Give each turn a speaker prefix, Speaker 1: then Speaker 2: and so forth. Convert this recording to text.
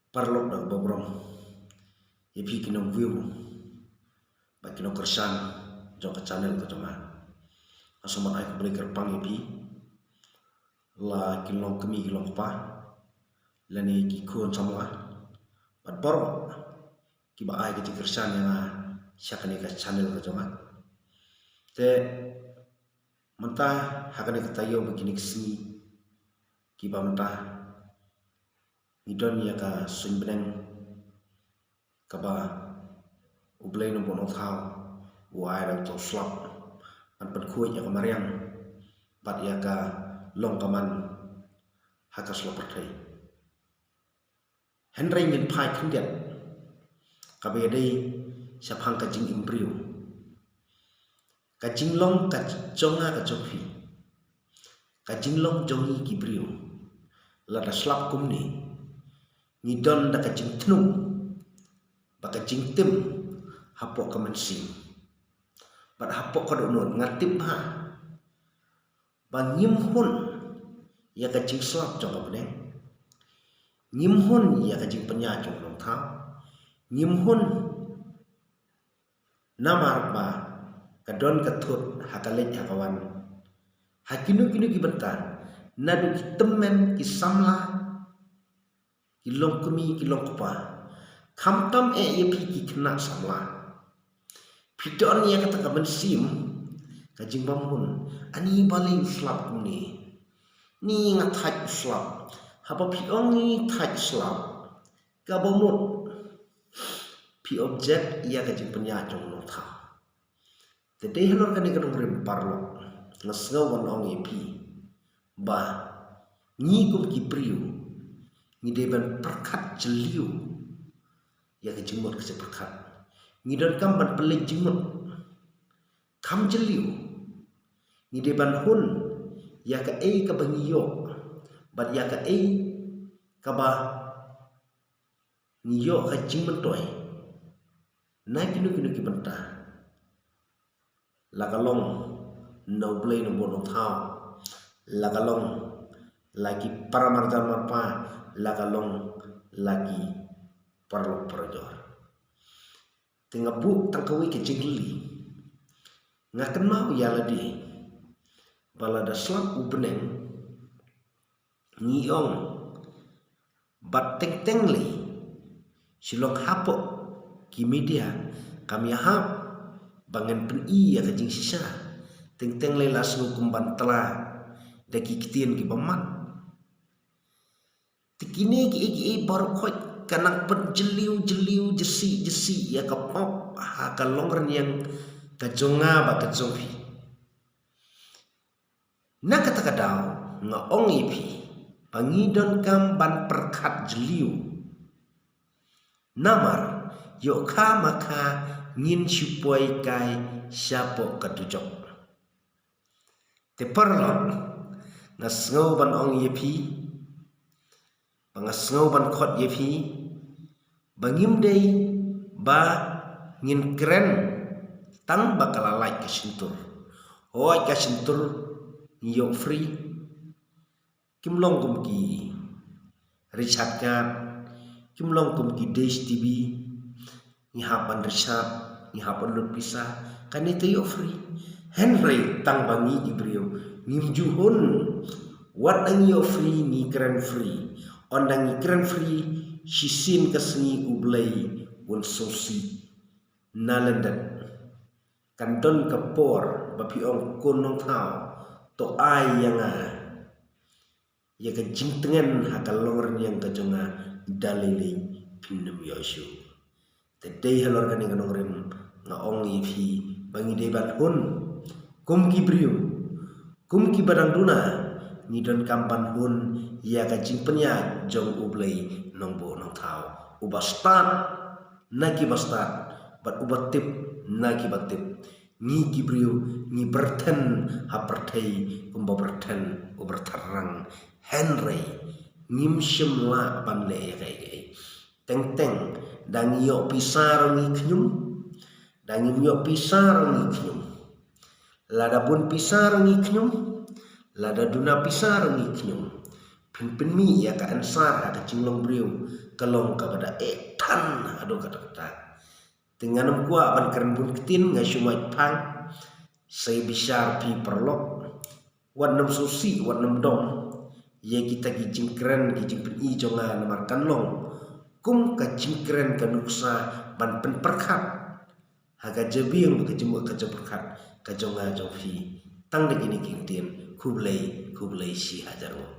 Speaker 1: Parlok dak bobrong yepi kinong view ba kinong kersan jong ka channel ko joma asoma ai beli kerpang yepi la kinong kemi kilong pa lani ki kon samwa bat bor ki ba ai ki kersan yang syakani ka channel ko joma te mentah hakani ka tayo begini kesini ki ba mentah idon ya ka sunbeneng kaba ublay no bono thao wai ra to slap an pan khuai ya ka mariam bat ya ka long kaman haka slap thai henry ngin phai khindiat ka be dei saphang ka jing imbriu ka jing long ka jonga ka jofi ka jing long jongi ki briu la da slap kum ni ni don da ka jing tnu ba ka jing tim hapo ka man sim bat hapo ka do non ngatip ha ba nyim hun ya ka jing slap jong ka bne nyim hun ya ka jing penya jong long tha nyim hun namar ba ka don ka thut ha ka lek ha kawan hakinu kinu ki bentar nadu ki temen ki samla kilong kemi kilong kupa kam tam yepi ki kena samla pidon ya kata ka bensim ka jing bamun ani bali slap ni ni ngathaj slap haba piong ni thaj slap ka bomut pi object ya ka jing penya jong no tha te de hanor ka ni ka rim parlo ngasngaw wan ong yepi ba ni kum ki priu ni deban perkat jeliu ya ke jengmut ke perkat ni don kam ban pelik jengmut kam jeliu ni deban hun ya ke ka bangiyo bat ya ke ka ba niyo ka jengmut toy na kinu ki benta la kalong no blay no bono thao la kalong lagi paramarjan marpa lagalong lagi parlo projor tingabu tangkawi ke jingli ngakenau ya ladi balada slap ubeneng ngiong bat teng tengli silong hapo ki media kami hap bangen pen ya ke jing sisa teng tengli lasnu kumban tela daki kitien ki baman tikini ki baru khoi kanak penjeliu jeliu jesi ya ka pop ha ka longren yang ka jonga ba ka jofi na kata kadau nga ong ipi pangidon kam ban perkat jeliu namar yo ka maka ngin supoi kai siapo kadujok te perlon ngasngau ban ong ipi pangasngau ban khot yepi bangim dei ba ngin keren tang bakala like ka sintur hoi ka sintur yo free kimlong kum ki Richard Kat kimlong kum ki Dash TV ni hapan Richard ni hapan lut pisah kan itu yo free Henry tang bangi ibrio ngim juhun wat ang yo free ni keren free ondang ikran free sisin kasni ublay un sosi nalandat kandon kapor bapi ong konong thao to ai yang ya ka jingtengen hakalor yang ka jonga dalili pinnem yoshu te dei halor kan ngang rem nga ong ipi bangi deban hun kum ki brio kum ki barang duna ni don kampan hun ya ka jing penya jong ublay nongbo nong thao ubastat naki bastat bat ubatip naki batip ni kibriu ni berten hapertai kumba berten ubertarang Henry ngim shimla ban le kai teng teng dang yo pisar ni knyum dang yo pisar ni knyum lada pun pisar ni knyum lada duna pisar ni knyum penmi ya ka ansar ada cinglong beriu kalong kepada etan ado kata dengan kuat ban keren bun ketin ngai shumai pang saya besar pi perlok wan nam susi wan nam dong ye kita gijing keren gijing pen'i jonga namar kanlong kum ka jingkren ka nuksa ban pen perkat haga jebing ka jemu ka perkat ka jonga jong fi tang de gini king tien kublai si hajar